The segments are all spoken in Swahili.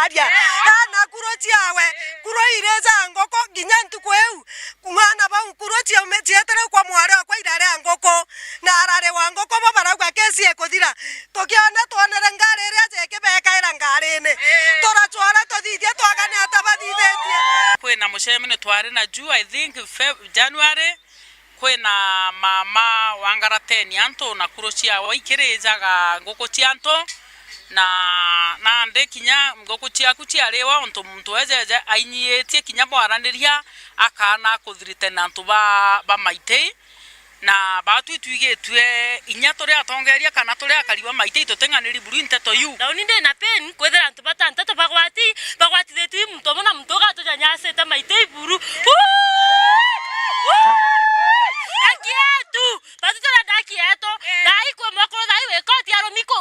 aria na kuro ciawe kuro ireza ngoko ginya ntuko eu kumana ba kuro cia umecietere kwa mware kwa irare ngoko na arare wa ngoko babaragwa kesi ekothira tokiona tuonere ngari ria jeke bekaira ngarine tora twara tothithie twagane atabathithetie kwina mucemene twari na June I think January kwina mama wangarateni anto na kuro cia waikirijaga ngoko cianto na nde kinya ngoko ciaku ciarewa onto muntu ejeje ainyitie kinya bwaraniria akana kuthirite na ntu ba maite na batu itwigetwe inya tore atongeria kana tore akariwa maite itotenganiri buru inteto yu na uninde na pen kwethera ntu batanta to bagwati detu muntu mona muntu gato janyase ta maite buru akietu batutara dakieto dai kwa makoro dai we koti aro miko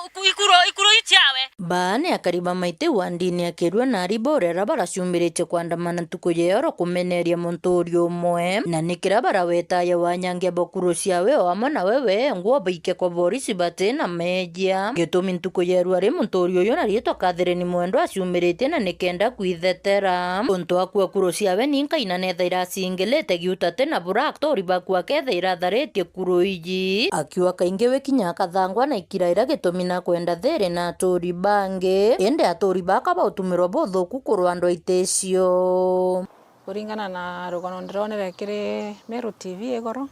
ikuro ichawe baane akariba maite wandini akirwa na riborera baracumiritie kwandamana ntuku yero kumeneria montorio mwe na nikira baraweta ya wanyangia bokuro ciawe o amana wewe nguo baike kwa borisi batena mejia gitumi ntuku yeru ari montorio yo na rieto kathereni mwendo acumiritie na nikenda kwithetera onto akwa kuro ciawe ninka ina netha iracingelete giutate na buraktori bakwa ketha iratharetie kuro iji akiwa kainge we kinya kathangwa na ikiraira gitumi na kwenda there na atori bange ende atori bakaba utumirwa bothuku kurwa andu aitecio kuringana na rugano ndironere kiri Meru TV igoro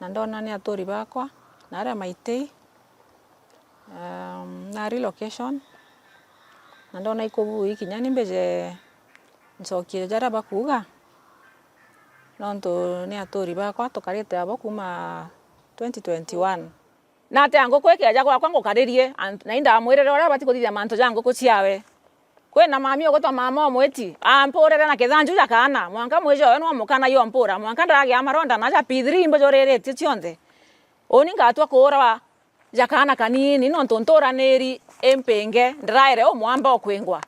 na ndona ni atori bakwa na aria maitei na relocation na ndona ikubu ikinya nimbeje ncokie jara bakuga nonto ni atori bakwa tukarite abo kuma 2021 na te ango kweke ja kwa kwango karirie na inda mwirere ora bati kuthithia manto jango kuciawe kwena mami ogotwa mama omweti amporere na kethanju jakana mwanka mwejo no mukana yo mpora mwanka ndage amaronda na ja P3 mbojorere ticionthe oni ngatwa kura jakana kanini no ntontora neri empenge ndiraire o mwamba okwingwa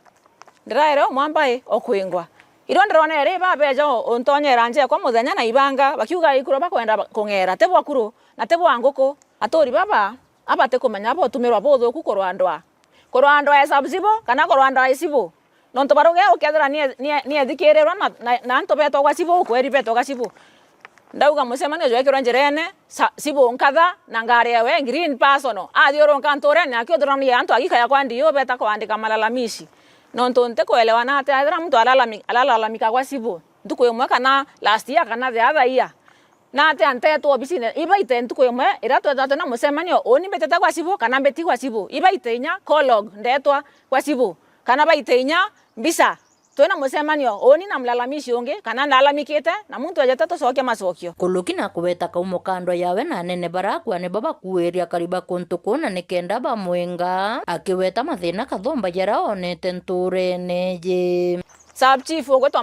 iro ndirone ri babejo ontonyera nje kwa muthenya na ibanga bakiuga ikuro bakwenda kungera tebwa kuro na tebwa ngoko atori baba abate kumenya bo tumirwa botho ku korwandwa esabzibo kana korwandwa isibo nonto baruge ukethera ni ethikirerwa na nto beto kwa sibo kweri beto kwa sibo ndauga musemane jo ekiro njerene sibo nkatha na ngare we green person athioro nkantore na akiothora ni anto agikaya kwa ndio beta kuandika malalamishi nonto nte kuelewana ate athira mtu alalamika kwa sibo ntuko imwe kana last year kana the other year na ate anteto obisine ibaite ntuko imwe iratwetwa na musemanio oni beteta kwa sibo kana beti kwa sibo ibaite nya colog ndetwa kwa sibo kana baite nya mbisa twena musemanio oni na mlalamishi ungi kana ndalamikite na muntu ajeta to soke masokio kuluki na kubeta kaumo kando yawe na nene barakwa ne baba kueria kariba kuntuku na nikenda bamwenga akiweta mathina kathomba jara onete nturene je sub chief ogotwa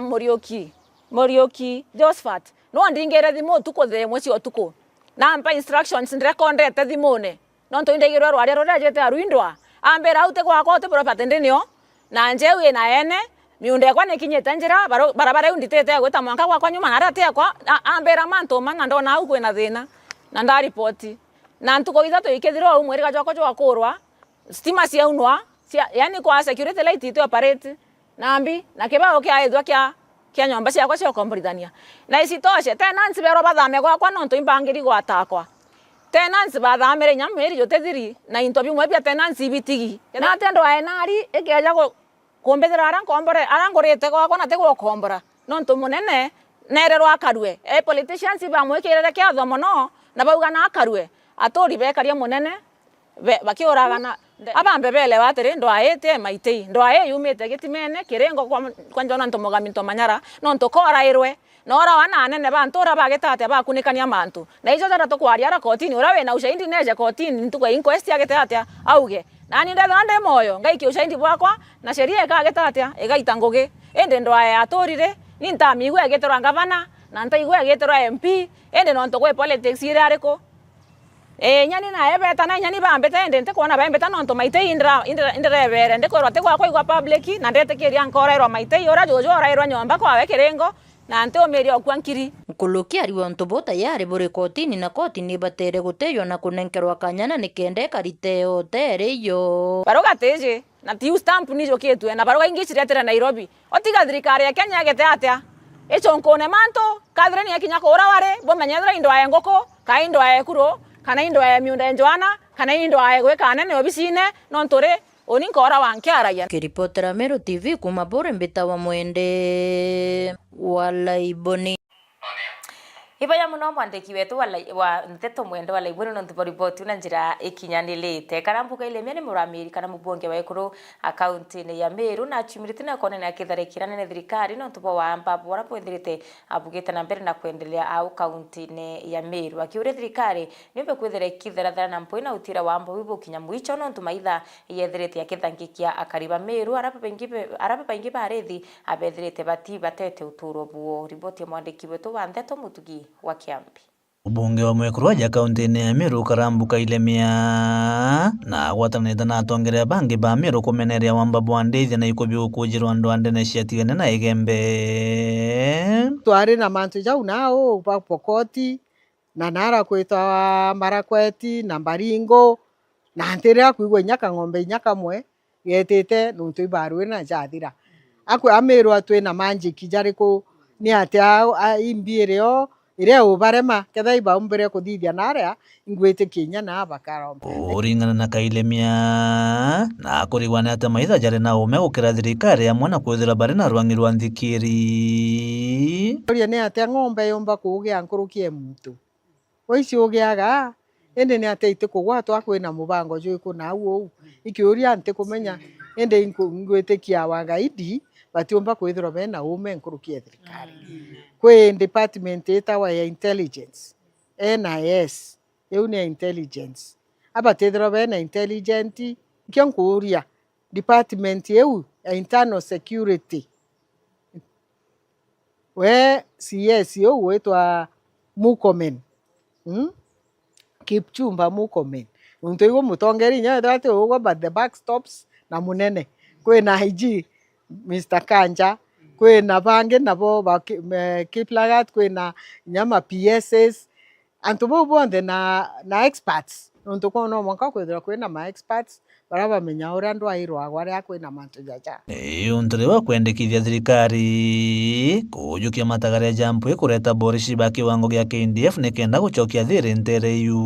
Morioki Josephat no ndingere thimo tuko the mweci otuko na mpa instructions ndrekondete thimone no nto indegirwa rwari rorajete aruindwa ambera ute kwa kote property ndenio na njewe na ene miunde kwa nekinyete njira barabara unditete gweta mwanka kwa nyuma na rate kwa ambera manto mana ndona au kwena thina na nda report na ntuko ithato ikethirwa umweri gachoko chwa kurwa stima cia unwa yani kwa security light ito operate nambi na kibao kia aithwa kia nyomba ciakwa cia kombrithania na isitoshe tenants bero bathame kwa nonto imbangiri gwatakwa tenants bathamire nyamiri jotethiri na interview mwe bia tenants ibitigi na tendo aenari ekeja kumbethera arangorete kwa na tegwo kombora nonto munene nerero akarue politicians bamwikirere kia thomo no na bauga na akarue atori bekaria munene bakioragana abambe bele batire ndo aete maitei ndo aye yumite gitimene kirengo kwa njona ntomogaminto manyara no ntokora irwe nora wana nene bantora bagetate bakunikania mantu na ijo tata tokwaria ra kotini ora we na ushaindi neje kotini ntuko inquest yagetate auge nani ndethonde moyo ngaiki ushaindi bwakwa na sheria ikagetate igaita ngugi ende ndo aye atorire ni ntamigwe geterwa gavana na ntaigwe geterwa MP ende no ntokwe politics ire ariko nyani na ebeta na nyani bambeta ende nte kuona bambeta nonto maitei indra bere ndeko rote kwa kwa public na ndete kiria nkorerwa maitei ora jojo orairwa nyomba kwa wekerengo na nte omeria okwankiri nkuluki ari wonto bota yari buri kotini na kotini batere guteyo na kunenkerwa kanyana nikende karite otere yo baroga teje na tiu stamp nijo kitu na barua ingi ciretera Nairobi otiga thirikari ya Kenya gete atia ichonkone manto kadre ni akinya kora ware bo menyethra indo ya ngoko ka indo ya kuro kana indo ya miunda njwana kana indo ya gweka nene obisine nontore oni nkora wankiaragia. Kiripotera Meru TV kuma bore mbita wa mwende Walaiboni. Ibaya muno mwandiki wetu wa nteto mwendo wala iburu no ntiboriboti na njira ikinyanilite karambuka ile mene muramiri kana mubonge wa ikuru account ne ya Meru na chumirite na kone na kitharekira ne thirikari no tubo wa ambapo warapoendelete abugite na mbere na kuendelea au account ne ya Meru akiure thirikari nimbe kwethera kithara na mpoina utira wa ambo wibo kinyamuicho no ntumaitha yetherete ya kithangikia akariba Meru arapa paingi barethi abetherete bati batete uturo buo riboti mwandiki wetu wa nteto mutugi wa Kiambi. Ubunge wa mwekuru kaunti ya Meru karambuka ilemia na wataneta na atongerea bangi ba Meru kumeneria wamba bwandeithia na iko biukujirwa andu andene ciatigane na igembe twari na mantu jau nao pa Pokoti na Nara kwitwa Marakweti na Baringo na ntira kuigwa nyaka ng'ombe nyaka mwe yetete nuntu ibarwe na jathira akwe Ameru atwe na manji kijariku ni atia imbireo ire ubarema ketha iba umbere kuthithia naria ingwite kinya na bakaromba uringana na kailemia na kurigwa na maitha jare na ume ukira thirikari amwe na kwithira bari na rwangi rwa nthikiri ria ni atia ng'ombe yomba kugia nkurukie muntu oici ugiaga ende ni atia itikugwatwa kwina mubango juiku na uo ikiuria nti kumenya ende ingwite kia wangaidi batiomba kwithira bena ume nkurukie thirikari kwe department etawa ya intelligence NIS eune intelligence abatethera bena intelligent kyankuria department eu internal security we CS eu wetwa Mukomen Kipchumba Mukomen unto igo mutongeri nya thate ugo but the back stops na munene kwe na IG Mr. Kanja kwena bange nabo Kiplagat kwena nyama PSS antubo bonde na experts nonto kono mwanka kwethira kwena ma experts baraba menya ura ndo airwa gwari kwena mantu jaja untore wa kwendekithia thirikari kujukia matagare jampu ikureta borishi ba kiwango gya KDF nikenda guchokia thiri ntereyu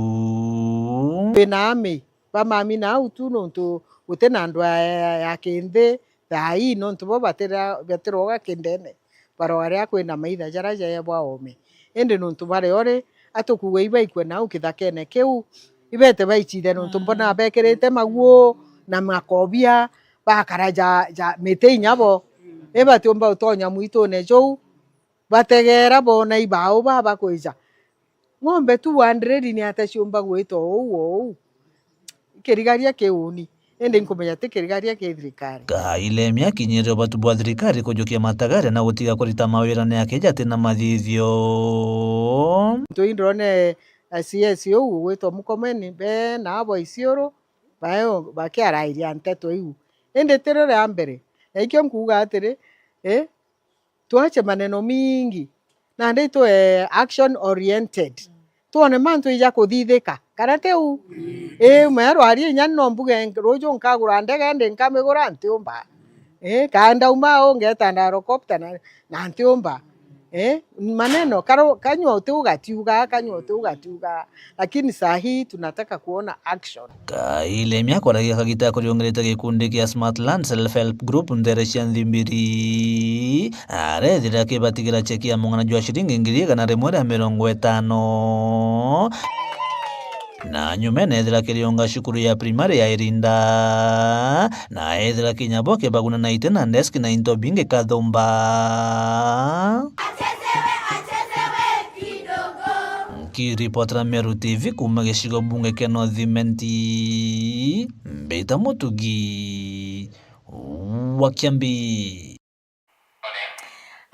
kwena ami bamami na utu nonto utena ndo ya kende thai no ntubo bateroga kindene barwaria kwena maitha jaraja ya bwaome ende no ntubare ore atukuwe iba ikwena ukithakene keu ibete baichide no ntumbona bekerete maguo na makobia bakaraja mete nyabo ebati omba utonya muito nejo bategera bona ibao baba kwija ng'ombe 200 ni atashomba gwito ou kerigaria keuni ende nkumenya tikirigaria ke thirikari kailemia kinyire batu bwa thirikari kujukia matagare na gutiga kurita mawira na yake jate na mathithio tuindrone CS eu wetwa Mukomeni be na abo isioro bayo bakiarairia nteto iu ende terere ambere ekyo nkuga atire tuache maneno mingi na ndito action oriented tuone mantu ija kuthithika karateu mero ari nyano mbuge rojo nkagura ndege ndi nkamegura ntiumba kanda umao ngeta ndarokopta na ntiumba maneno kanyo tiuga lakini sahi tunataka kuona action kaile miako ragia kagita kuriongeleta gikundi kia Smartland Self Help Group nderesha nthimbiri are thira kibatigira cheki ya mungana jwa shiringi ngiri kana remwe 50 na nyumene ethira kirionga shukuru ya primary ya Irinda na ethira kinyaboke baguna na itena desk na into binge kathomba kiripotera Meru TV kuma gicigo bunge kia North Imenti Mbita Mutugi wa Kiambi.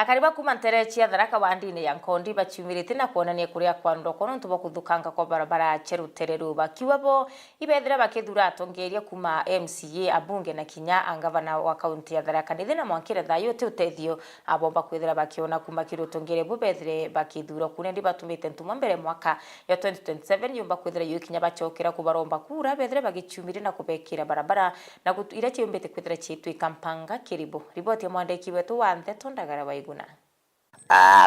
akariba kuma nterechia Tharaka wandine ya Nkondi bachumirite na kuonania kuria kwando kono ntubo kuthukanga kwa barabara cherutereru bakiwabo ibethira bakithura atongeria kuma MCA abunge na kinya angavana wa kaunti ya Tharaka nithina mwankire thayo te utethio abomba kwithira bakiona kuma kirutongere bubethire bakithura kunendi batumite ntuma mbere mwaka ya 2027 yumba kwithira yukinya bachokera kubaromba kura bethire bagichumire na kubekira barabara na ire chiumbite kwithira chitu ikampanga kiribo riboti ya mwandiki wetu wa Ntheto Ndagara Waiguna.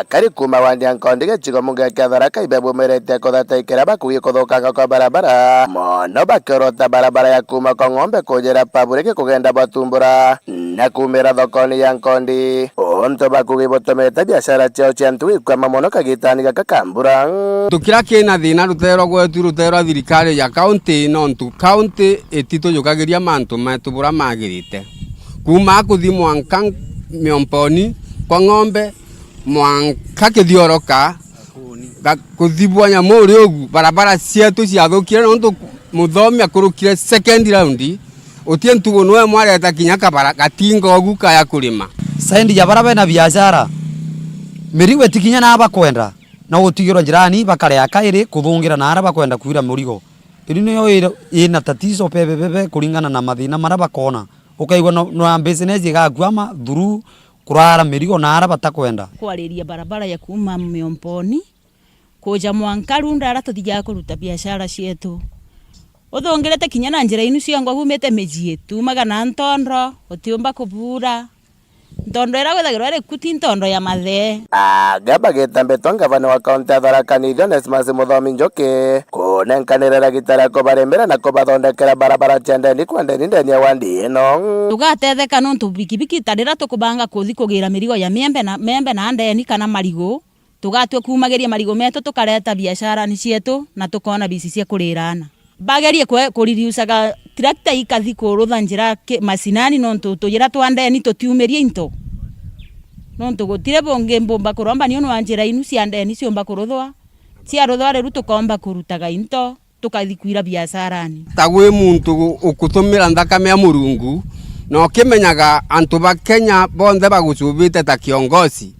Kari kuma wandi Nkondi gĩcigo mũnge kĩa Tharaka ibebũmĩrĩte kũthatĩkĩra bakugi kũthũkanga kwa barabara mũno bakĩrota barabara ya kuma kwa Ng'ombe kũnjĩra Public kũgenda Batumbũra na kumĩra thoko-inĩ ya Nkondi ũntũ bakugi bũtũmĩte biacara ciao cia ntui kwama mũno kagitani gaka kambura tukira kĩna thĩna rũtero gwetu rũtero thirikari ya kaunti ĩno ntu kaunti ĩtitũjũkagĩria mantu matũbũra magĩrĩte kuma kũthi Mwanka Miomponi kwa Ng'ombe Mwanka Kithioroka kuthibwa nyamuri ugu barabara cietu ciathukire nontu muthomi akurukire second round utie ntugo noe mwareta kinya kabara gatinga ugu kaya kurima saindi ya barabara na biashara miriwe tikinya na bakwenda na utigiro jirani bakare akaire kuthungira na araba kwenda kuira murigo iri niyo ina tatizo pepe kulingana na mathina maraba kona ukaigwa no business igagwama through kurara mirigo na araba takwenda kwariria barabara ya kuma Miomponi kuja Mwanka runda ara tuthija kuruta biashara cietu uthongerete kinya na njira inu ciangwa humete miji yetu magana Ntondo utiumba kubura Ntondo era gwethagirwa ri kuti Ntondo ya mathe gaba getambetwa ngavana wa kaunti ya Tharaka ni Onesmus Muthomi Njoki kunenkanirira gitara kubarembera na kubathondekera barabara ciandeni kwa ndeni ya wandi ino tugatetheka nontu bikibiki tarira tukubanga kuthi kugira mirigo ya membe na ndeni kana marigo tugatwe kumageria marigo metu tukareta biashara ni cietu na tukona bisi cia kurirana bagerie kuririusaga tractor ikathi kurutha njira masinani nontu tujira twandeni tutiumerie into nontu gutire bonge mbomba kuromba ni ono njira inu cia ndeni ciomba kuruthwa cia ruthwa riru tukomba kurutaga into tukathi kuira biasharani tagwe muntu ukutumira nthakame ya Murungu no kimenyaga antu ba Kenya bonthe bagucubite ta kiongozi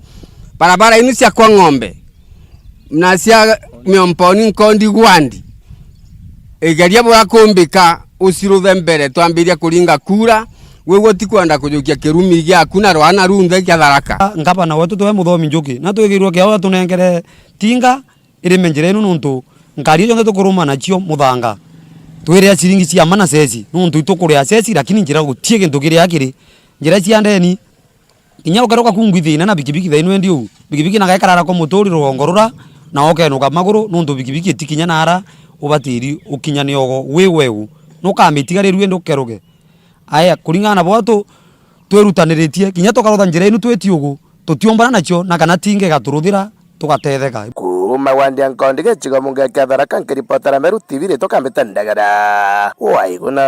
barabara inu cia kwa Ng'ombe na cia Miomponi Nkondi Gwandi egeria bwa kumbika usiruthe mbere twambiria kuringa kura wewe tikwenda kujukia kirumi gyaku na rwana runthe kya Tharaka ngapa na wetu twe Muthomi Njoki na twigirwo kya tunengere tinga iri menjere inu nuntu ngari yonde tukuruma na cio muthanga twire ciringi cia mana ceci nuntu itukuria ceci lakini njira gutie kintu kiri akiri njira cia ndeni inya ukaroka kungwithina na bikibiki thainu endiu bikibiki na gakarara ko muturi rongorura na okenuka maguru nuntu bikibiki tikinya nara ubatiri ukinya niogo wewe nukamitigarirwe ndukeruge aya kuringana boto twerutaniritie kinya tukarotha njira inu twetiugu tutiombana nacio na kana tinge gaturuthira tugatetheka kuma wandi Nkondi gĩcigo mũnge kĩa Tharaka nkiripotera Meru TV rĩtwa Kambĩta Ndagara Waiguna.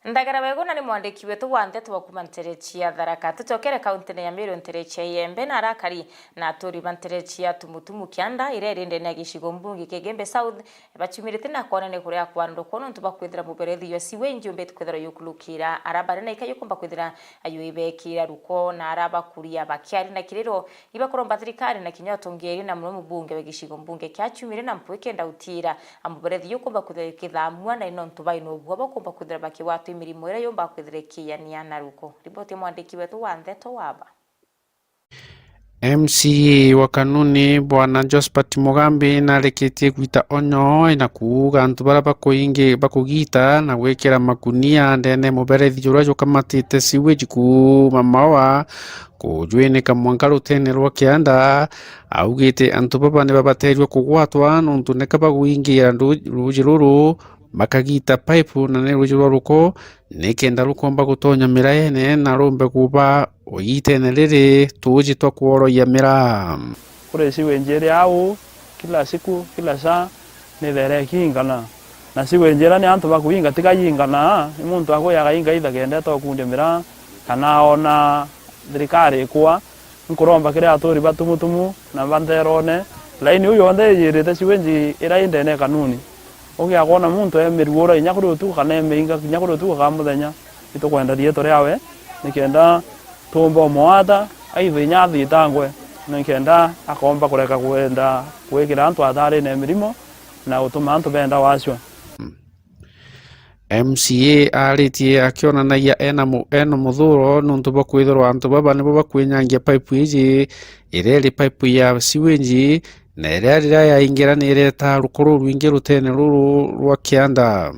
Ndagara Waiguna ni mwandiki wetu wa Ntheto wa kuma nterechia Tharaka tutokere kaunti ya Meru nterechia Yembe na Rakari na turi banterechia Tumutumu Kianda irerinde na gicigo mbunge Kegembe South bachumirite na kwanene kuria kwando kono ntuba kwithira muberethi yo siwenji umbete kwithira yukulukira arabare na ikayo kumba kwithira ayuibekira ruko na araba kuria bakiari na kiriro ibakoromba thirikari na kinyotongeri na muno mbunge wa gicigo mbunge kyachumire na mpwekenda utira amuberethi yo kumba kwithira kithamwa na ino ntuba ino bwa bakumba kwithira bakiwatu mirimo ira yomba kwithirekia ni anaruko ripoti mwandiki wetu wa Ntheto Waba. MCA wa kanuni bwana Josephat Mugambi nareketie gwita onyo na kuuga antu bara bakugita na gwekera makunia ndene muberethi jura joka matite siweji ku mamawa kujwenika Mwanka rutene rwa Kianda augite antu baba ne babaterio kugwatwa nontu ne kabaguingira ruji ruru makagita pipe na ne ruji ruko nekenda rukomba gutonya miraene na rombe kuba oyitene riri tuji twa kuoroya mira kure siwenjere au kila siku kila saa ni dhere kingana na siwenjera ni antu bakuinga tikayingana umuntu akoyaga inga ithagenda to kunde mira kana ona thirikari kwa nkuromba kire atori batumutumu na banderone laini uyo onde yirite siwenji ira indene kanuni ogia kona muntu emiriura inya kuri utuku kana emeinga inya kuri utuku ka muthenya itukwenda rieto riawe nikenda tumba mwata aithe inya thitangwe nikenda akomba kureka kwenda kwikira antu athari na mirimo na utuma antu benda wacio. MCA aritie akionanagia ena muthuro nuntu bwa kwithirwa antu baba nibo bakwinyangia pipe iji ireri pipe ya sewage na iria yaingira ni ireta rukuru rwingi rutene ruru rwa kianda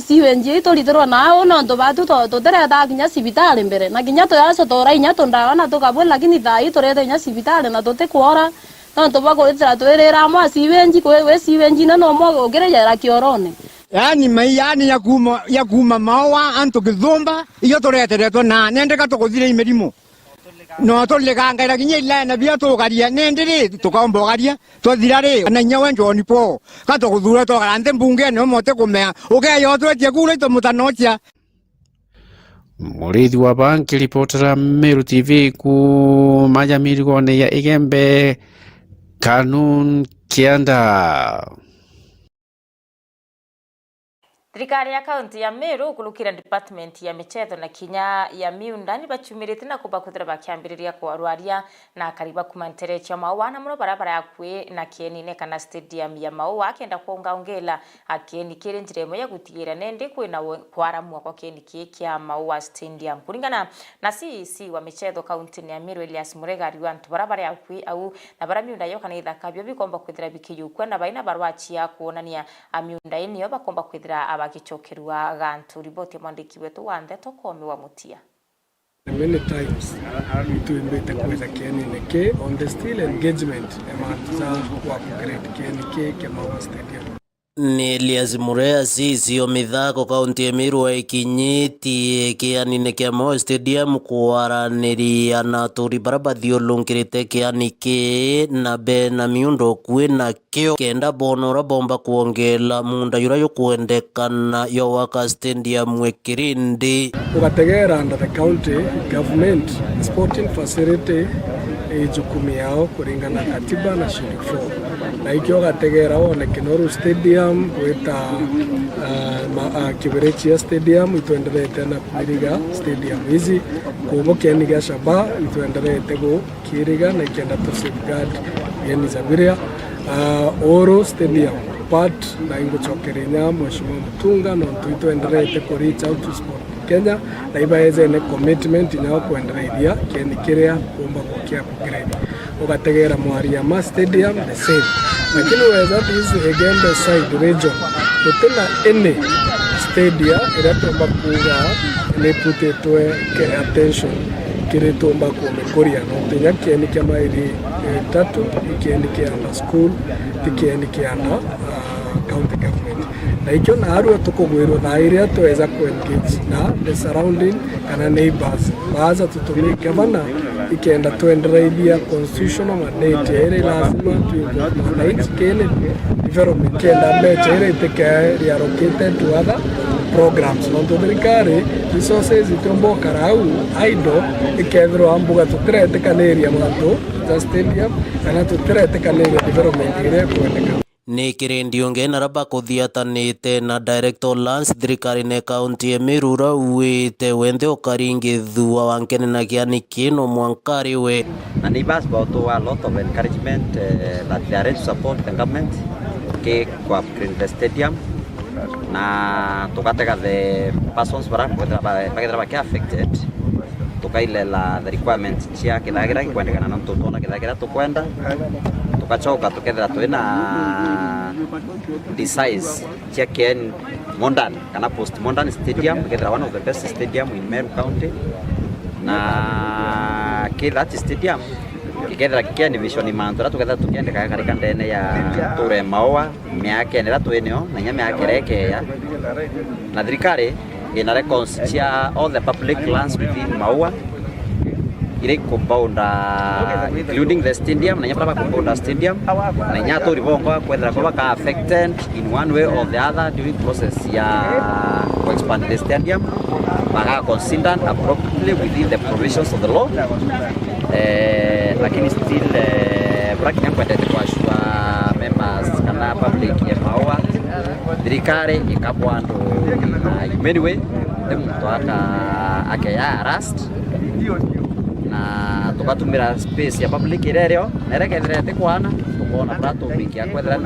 sewage itulithirwa nao nontu batu tutereta kinya cibitari mbere na kinya tuyaco tora inya tundawa na tukabwe lakini thai turete inya cibitari na tutikwora nontu bakuritira twirira mwa sewage kwe sewage na no mwa ugerejera kiorone. Yani maiyani ya kuma mawa anto kithumba iyo tureteretwo na nendeka tukuthire imirimo no tuligangaira kinya ila na bia tugaria nendiri tukaombogaria twathira ri na nya wenjoni po ka tukuthura to garante mbunge no mote kumea ugeyo twetie kule to mutanocha. Murithi wa banki reportera Meru TV ku majamirigone ya Igembe Kanun Kianda. Thirikari ya kaunti ya Meru kulukira department ya michetho na kinya ya miunda ni bachumirite na kubakuthira bakiambiriria kwarwaria na kariba kumanterecha mawana muno barabara yakwe na kienine kana stadium ya maua kenda kuongaongela akieni kire njiremo ya gutigira nende kwina kwaramwa kwa kieni kya maua stadium kuringana na CEC wa michetho kaunti ya Meru Elias Muregari wantu barabara yakwe au na bara miunda yo kana ithakabyo bikomba kwithira bikiyukwa na baina barwachi ya kuonania miunda eniyo bakomba kwithira abagicokerwa gantu riboti mwandiki wetu wa Ndeto Komi wa Mutia. Many times to imbete kweza KNK on the still engagement emanza wa upgrade KNK Kemawa Stadium. Ni Elias Murea sio mithako kaunti ya Meru ikinyitie kianine kia Moi Stadium kuaraniria na turi baraba thiolungirite kianike na bena miundo kwina kio kenda bonora bomba kuongela munda yura yo kuendekana yo waka stadium wekirindi ugategera under the county government sporting facility ejukumi yao kuringana katiba na Schedule 4 na ikio gategera wone Kinoru Stadium kweta Kiberechia Stadium ituendelete na Kiriga Stadium hizi kubo Keniga Shaba ituendelete go Kiriga na kienda to safeguard yeni zabiria Oro Stadium part na ingochokerenya Mheshimiwa Mutunga no tuendelete ko reach out to sport Kenya na ibaeze ne commitment inao kuendelea kieni kiria kuomba kukia upgrade ugategera Mwariama Stadium the same lakini weza this again the side region utena ene stadium ira tomba kuga ne putetwe ke attention kire tomba kumekoria no tenya kieni kama iri tatu kieni kiana school kieni kiana county government na ikyo na aru tukugwirwo na area tuweza kuengage na the surrounding kana neighbors baza tutumie governor ikienda tuendelea constitutional mandate ile lazima tuimplement kile development kenda mecha ile itakaye allocated to other programs no tuthirikari resources itombo karau aido ikethro ambuga tutirete kana area mwanto za stadium kana tutirete kana area development ile kuendeka ni kirendio ngena raba kuthiatanite na director Lance thirikari ne kaunti ya Meru wite wende okaringi thua wankene na kiani kino mwankari we na neighbors brought a lot of encouragement that they are ready to support the government kwa upgrade the stadium na tukateka the persons bakira affected tukailela the requirements chia kithagira kwendekana na mtoto na kithagira tukwenda tukachoka tukethera twina size check-in modern kana post modern stadium kethera one of the best stadium in Meru County na kila stadium kethera kiani vision mantora tukethera tukiendeka karika ndene ya ture maua miaka nera tweneo na nya miaka reke ya na thirikari ina records chia all the public lands within maua ile compound including the stadium na nyapa compound stadium na nyato ribongo kwenda kwa ka affected in one way or the other during process ya to expand the stadium baka considered appropriately within the provisions of the law lakini still bracket kwenda kwa members kana public ya maua thirikari ikabwa andu anyway ndi muntu akeya arrest na tukatumira space ya public irerio nerekethirete kwana tukona pratopic ya kwethera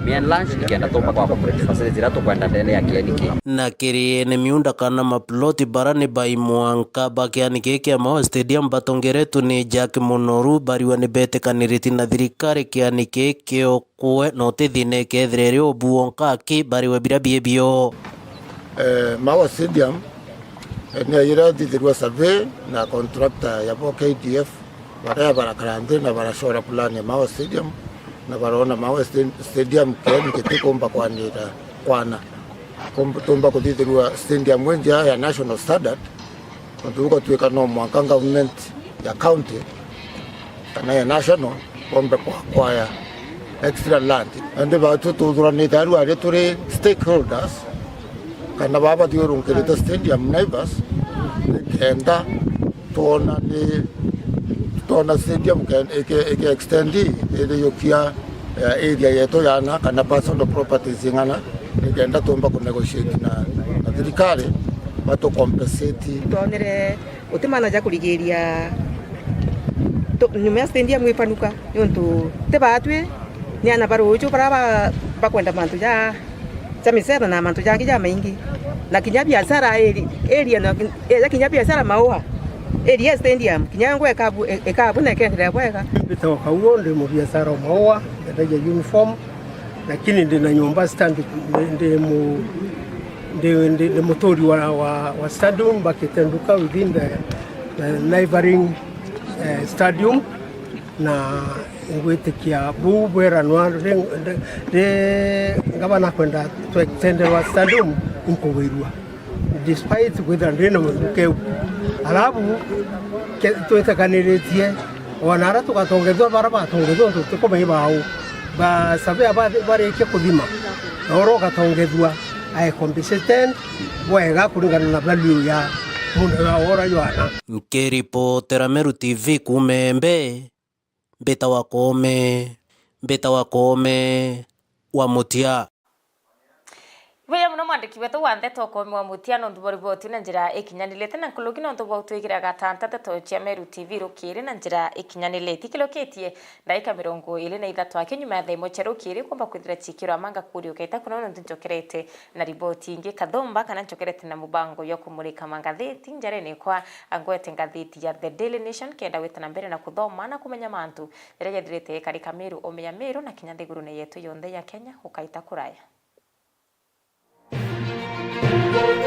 mien lunch ikenda tupa kwa corporate facility ra tukwenda ndene ya kianiki na kiri ni miunda kana maploti barani baimwanka bakianiki kia Mao Stadium batongeretu ni Jack Munoru bariwa ni betekaniriti na thirikari kianiki kio kwe no tithine kethrere obuonka ki bariwa birabio Mao Stadium ni ira thithirwa survey na contractor ya KDF baraya barakarande na barashora plan ya Mao Stadium na barona Mao Stadium keni kitikomba kwanira kwana tumba kuthithirwa stadium wenja ya national standard nduko tuika no mwaka government ya county kana ya national kombe kwa ya extra land ande batu tudura ni daru are turi stakeholders kana baba diorungirita stadium neighbors kenda tona stadium ke extend ile yokia area yetu yana kana personal properties ngana kenda tumba ku negotiate na thirikari bato compensate tonere utimana ja kurigiria to nyuma stadium ipanuka yontu te batwe ni ana baro ucho para bakwenda mantu ja misera na mantu ja kija maingi na kinya biashara area na kinya biashara maoa area stadium kinyango ekabu na kendele kweka bitoka huo ndio mu biashara maoa ndaje uniform lakini ndina nyumba stand ndio motori wa stadium bakitenduka within the neighboring stadium na ngwetikia bubwera nwa de ngabana kwenda to extend wa stadium nkowirwa despite whether ndino mukeu alabu tuetakaniritie wanara tukatongezwa baraba tongezwa tukomeye bawo ba sabe abarekia kuthima noro katongezwa ai competent wega kulingana na value ya mundu wa ora yoana nkiripotera Meru TV kumembe beta wakome wa mutia Weya muno mwandiki wetu wa Ndeto Komi wa mutia no ndubori boti na njira ikinyanilete na nkulogi no ndubo tuigira gatanta teto cia Meru TV rukiri na njira ikinyanilete kiloketie ndaika 23 akinyuma ya themo cia rukiri kwamba kwithira cikiro amanga kuri ukaita kuno no njokerete na riboti ingi kathomba kana njokerete na mubango yo kumurika mangatheti njarene kwa angwete ngatheti ya The Daily Nation kenda wetana mbere na kuthoma na kumenya mantu reja direte karika Meru omenya Meru na kinyandiguru ne yetu yonthe ya Kenya ukaita kuraya. Thank you.